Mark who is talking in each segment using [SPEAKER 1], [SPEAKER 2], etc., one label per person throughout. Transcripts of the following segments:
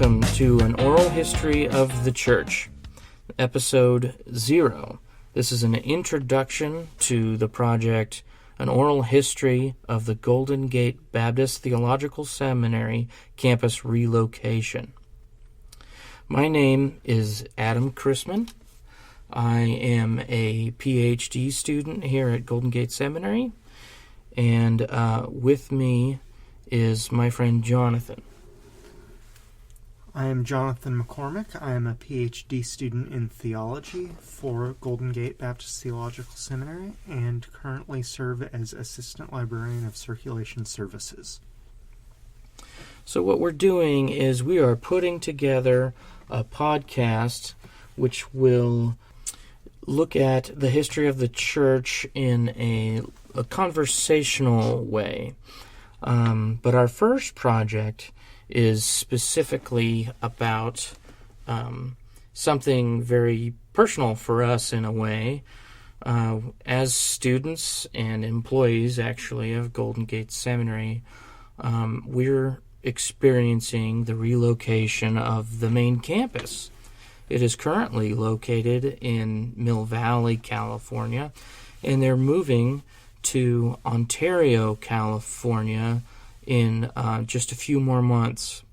[SPEAKER 1] Welcome to An Oral History of the Church, Episode 0. This is an introduction to the project An Oral History of the Golden Gate Baptist Theological Seminary Campus Relocation. My name is Adam Christman. I am a PhD student here at Golden Gate Seminary, and with me is my friend Jonathan.
[SPEAKER 2] I am Jonathan McCormick. I am a PhD student in theology for Golden Gate Baptist Theological Seminary and currently serve as Assistant Librarian of Circulation Services.
[SPEAKER 1] So what we're doing is we are putting together a podcast which will look at the history of the church in a conversational way. But our first project is specifically about something very personal for us in a way. As students and employees, actually, of Golden Gate Seminary, we're experiencing the relocation of the main campus. It is currently located in Mill Valley, California, and they're moving to Ontario, California, in just a few more months.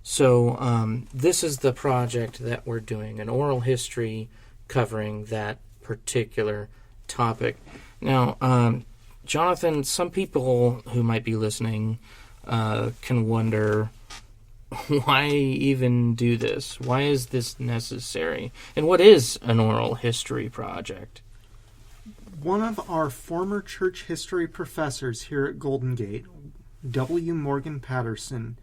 [SPEAKER 1] So this is the project that we're doing, an oral history covering that particular topic. Now, Jonathan, some people who might be listening can wonder, why even do this? Why is this necessary? And what is an oral history project?
[SPEAKER 2] One of our former church history professors here at Golden Gate, W. Morgan Patterson,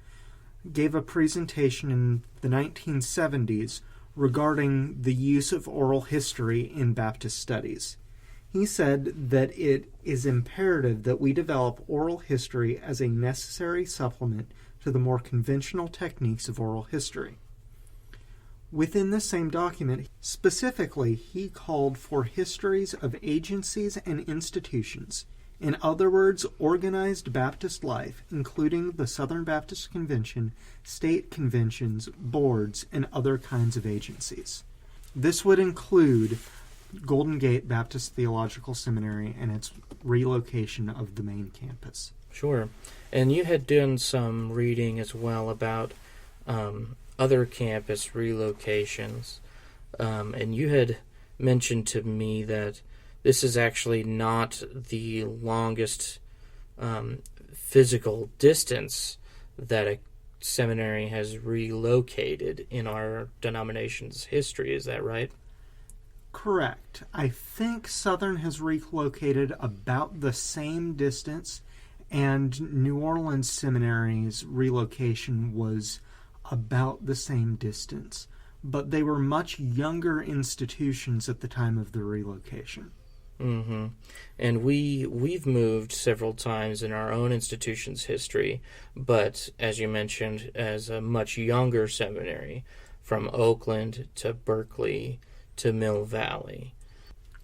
[SPEAKER 2] gave a presentation in the 1970s regarding the use of oral history in Baptist studies. He said that it is imperative that we develop oral history as a necessary supplement to the more conventional techniques of oral history. Within the same document, specifically, he called for histories of agencies and institutions. In other words, organized Baptist life, including the Southern Baptist Convention, state conventions, boards, and other kinds of agencies. This would include Golden Gate Baptist Theological Seminary and its relocation of the main campus.
[SPEAKER 1] Sure. And you had done some reading as well about other campus relocations, and you had mentioned to me that this is actually not the longest physical distance that a seminary has relocated in our denomination's history. Is that right?
[SPEAKER 2] Correct. I think Southern has relocated about the same distance, and New Orleans Seminary's relocation was about the same distance, but they were much younger institutions at the time of the relocation.
[SPEAKER 1] Mm-hmm. And we've moved several times in our own institution's history, but as you mentioned, as a much younger seminary, from Oakland to Berkeley to Mill Valley.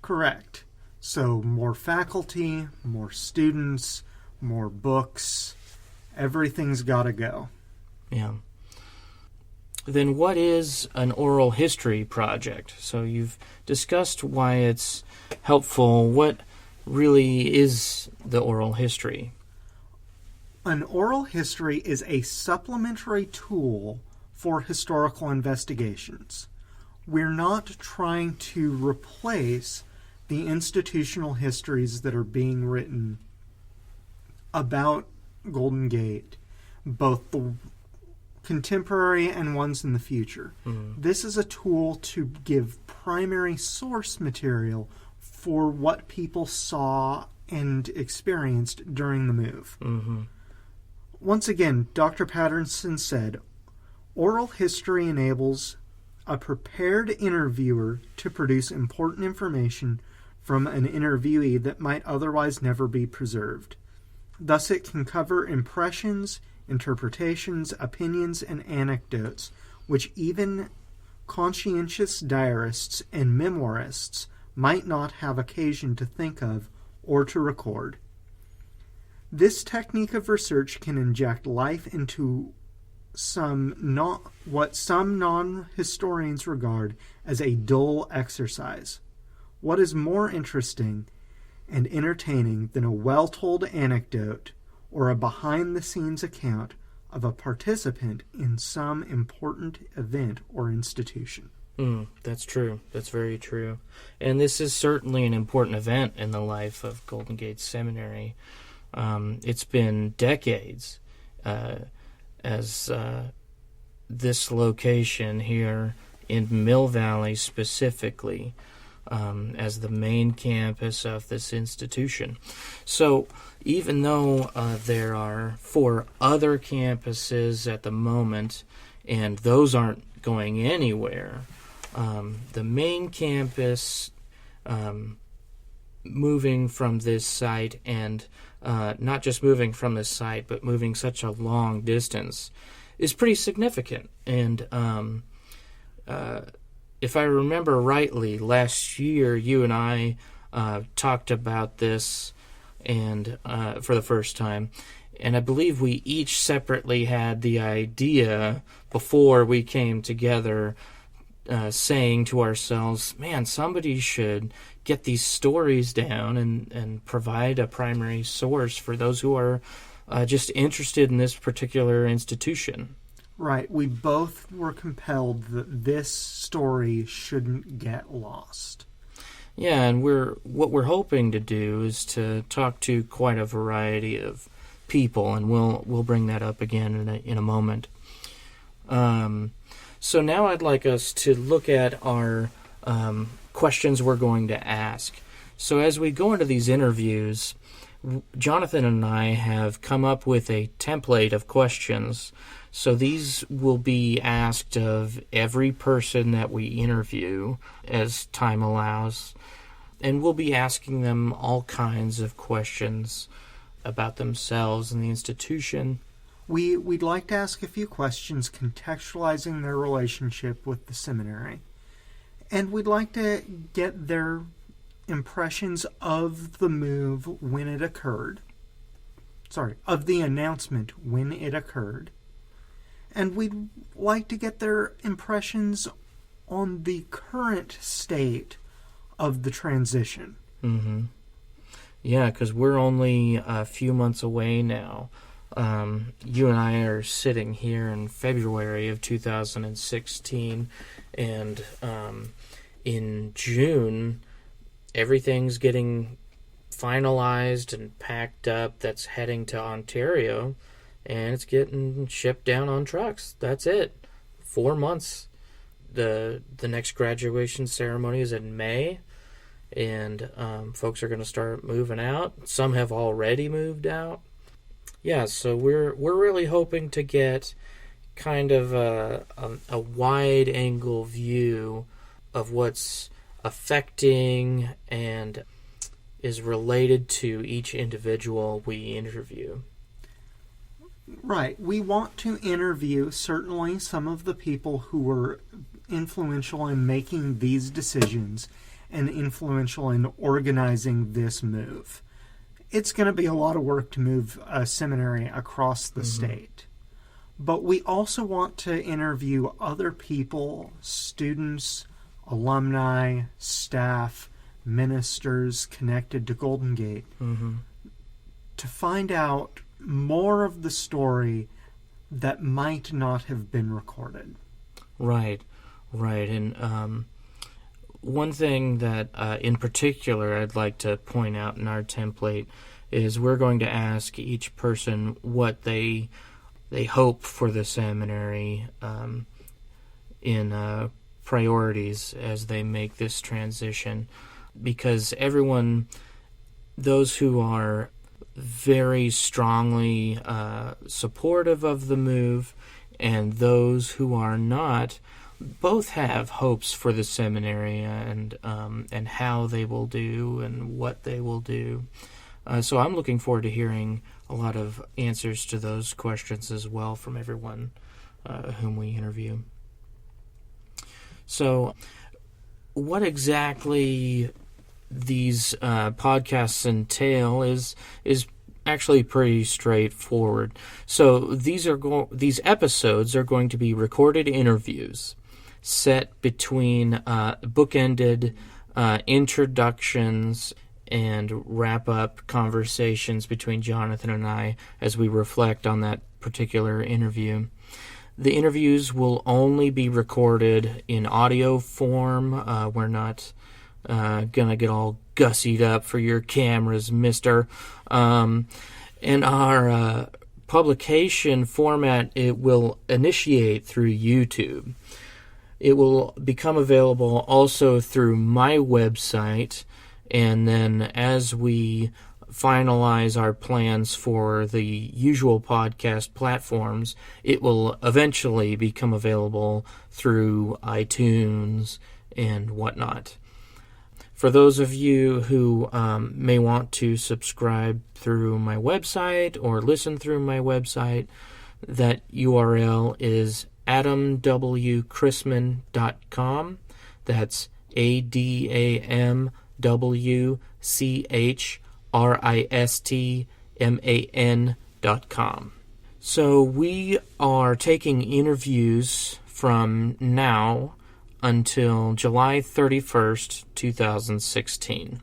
[SPEAKER 2] Correct. So more faculty, more students, more books, everything's got to go.
[SPEAKER 1] Yeah. Then what is an oral history project? So you've discussed why it's helpful. What really is the oral history?
[SPEAKER 2] An oral history is a supplementary tool for historical investigations. We're not trying to replace the institutional histories that are being written about Golden Gate, both the contemporary and ones in the future. Mm-hmm. This is a tool to give primary source material for what people saw and experienced during the move.
[SPEAKER 1] Mm-hmm.
[SPEAKER 2] Once again, Dr. Patterson said, oral history enables a prepared interviewer to produce important information from an interviewee that might otherwise never be preserved. Thus, it can cover impressions, interpretations, opinions, and anecdotes, which even conscientious diarists and memoirists might not have occasion to think of or to record. This technique of research can inject life into what some non-historians regard as a dull exercise. What is more interesting and entertaining than a well-told anecdote or a behind-the-scenes account of a participant in some important event or institution?
[SPEAKER 1] That's true. That's very true. And this is certainly an important event in the life of Golden Gate Seminary. It's been decades as this location here in Mill Valley specifically as the main campus of this institution. So even though there are 4 other campuses at the moment, and those aren't going anywhere, the main campus moving from this site, and not just moving from this site, but moving such a long distance, is pretty significant. And if I remember rightly, last year you and I talked about this and for the first time, and I believe we each separately had the idea before we came together, saying to ourselves, man, somebody should get these stories down and provide a primary source for those who are just interested in this particular institution.
[SPEAKER 2] Right. We both were compelled that this story shouldn't get lost.
[SPEAKER 1] Yeah, and what we're hoping to do is to talk to quite a variety of people, and we'll bring that up again in a moment. So now I'd like us to look at our questions we're going to ask. So as we go into these interviews, Jonathan and I have come up with a template of questions. So these will be asked of every person that we interview as time allows. And we'll be asking them all kinds of questions about themselves and the institution.
[SPEAKER 2] We'd like to ask a few questions contextualizing their relationship with the seminary. And we'd like to get their impressions of the move when it occurred. Of the announcement when it occurred. And we'd like to get their impressions on the current state of the transition.
[SPEAKER 1] Mm-hmm. Yeah, because we're only a few months away now. You and I are sitting here in February of 2016, and in June, everything's getting finalized and packed up that's heading to Ontario, and it's getting shipped down on trucks. That's it. 4 months. The next graduation ceremony is in May, and folks are going to start moving out. Some have already moved out. Yeah, so we're really hoping to get kind of a wide-angle view of what's affecting and is related to each individual we interview.
[SPEAKER 2] Right. We want to interview certainly some of the people who were influential in making these decisions and influential in organizing this move. It's going to be a lot of work to move a seminary across the state. But we also want to interview other people, students, alumni, staff, ministers connected to Golden Gate, to find out more of the story that might not have been recorded.
[SPEAKER 1] Right. And one thing that in particular I'd like to point out in our template is we're going to ask each person what they hope for the seminary in priorities as they make this transition, because those who are very strongly supportive of the move and those who are not, both have hopes for the seminary and how they will do and what they will do. So I'm looking forward to hearing a lot of answers to those questions as well from everyone whom we interview. So what exactly these podcasts entail is actually pretty straightforward. So these episodes are going to be recorded interviews set between bookended introductions and wrap-up conversations between Jonathan and I as we reflect on that particular interview. The interviews will only be recorded in audio form. We're not gonna get all gussied up for your cameras, mister. And our publication format, it will initiate through YouTube. It will become available also through my website, and then as we finalize our plans for the usual podcast platforms, it will eventually become available through iTunes and whatnot. For those of you who may want to subscribe through my website or listen through my website, that URL is adamwchrisman.com. That's ADAMWCHRISTMAN.com. So we are taking interviews from now until July 31st, 2016.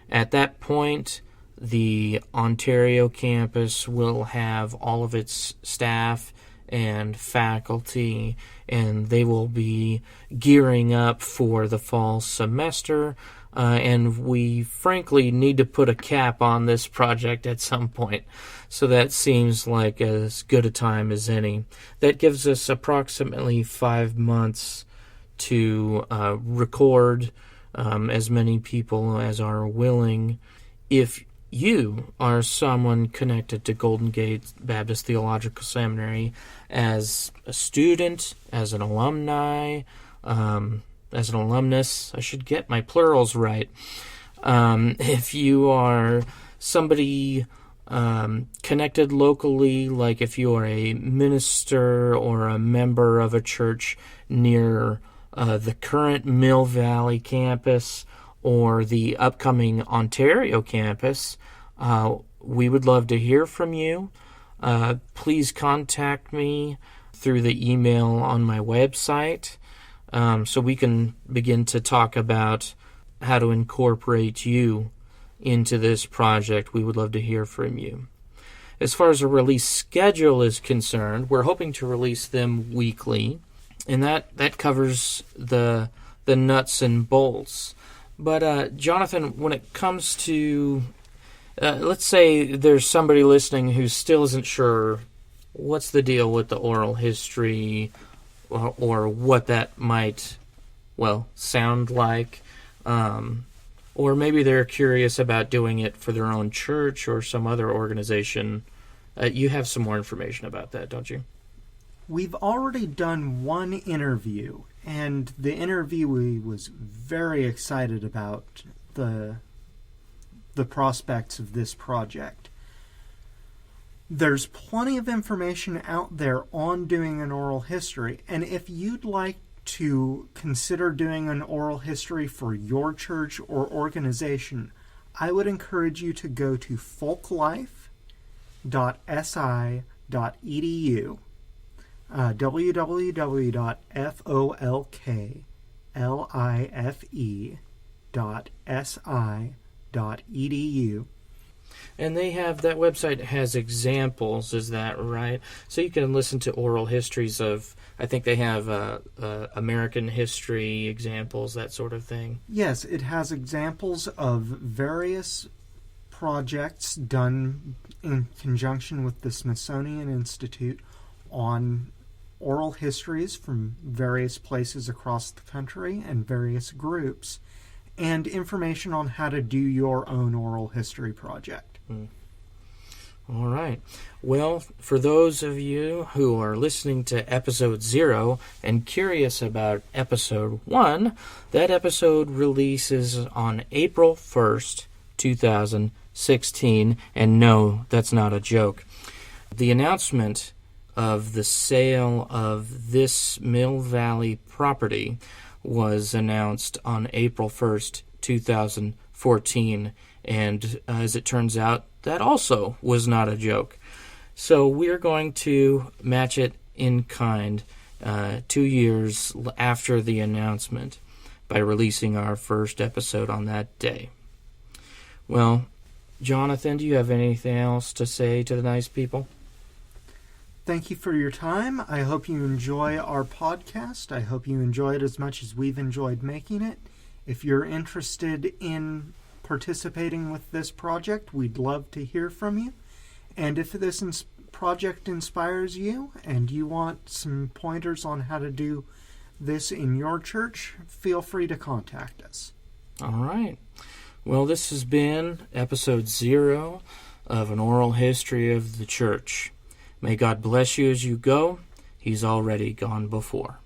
[SPEAKER 1] At that point, the Ontario campus will have all of its staff and faculty, and they will be gearing up for the fall semester, and we frankly need to put a cap on this project at some point, so that seems like as good a time as any. That gives us approximately 5 months to record as many people as are willing. If you are someone connected to Golden Gate Baptist Theological Seminary as a student, as an alumni, as an alumnus, I should get my plurals right. If you are somebody connected locally, like if you are a minister or a member of a church near the current Mill Valley campus or the upcoming Ontario campus, we would love to hear from you. Please contact me through the email on my website so we can begin to talk about how to incorporate you into this project. We would love to hear from you. As far as a release schedule is concerned, we're hoping to release them weekly, and that covers the nuts and bolts. But Jonathan, when it comes to, let's say there's somebody listening who still isn't sure what's the deal with the oral history or what that might, sound like. Or maybe they're curious about doing it for their own church or some other organization. You have some more information about that, don't you?
[SPEAKER 2] We've already done one interview, and the interviewee was very excited about the prospects of this project. There's plenty of information out there on doing an oral history, and if you'd like to consider doing an oral history for your church or organization, I would encourage you to go to folklife.si.edu, www.folklife.si.edu.
[SPEAKER 1] And that website has examples, is that right? So you can listen to oral histories of, I think they have American history examples, that sort of thing.
[SPEAKER 2] Yes, it has examples of various projects done in conjunction with the Smithsonian Institute on oral histories from various places across the country and various groups, and information on how to do your own oral history project.
[SPEAKER 1] All right. Well, for those of you who are listening to episode 0 and curious about episode 1, that episode releases on April 1st, 2016, and no, that's not a joke. The announcement of the sale of this Mill Valley property was announced on April 1st, 2014. 14, and as it turns out, that also was not a joke. So we're going to match it in kind 2 years after the announcement by releasing our first episode on that day. Well, Jonathan, do you have anything else to say to the nice people?
[SPEAKER 2] Thank you for your time. I hope you enjoy our podcast. I hope you enjoy it as much as we've enjoyed making it. If you're interested in participating with this project, we'd love to hear from you. And if this project inspires you and you want some pointers on how to do this in your church, feel free to contact us.
[SPEAKER 1] All right. Well, this has been episode 0 of An Oral History of the Church. May God bless you as you go. He's already gone before.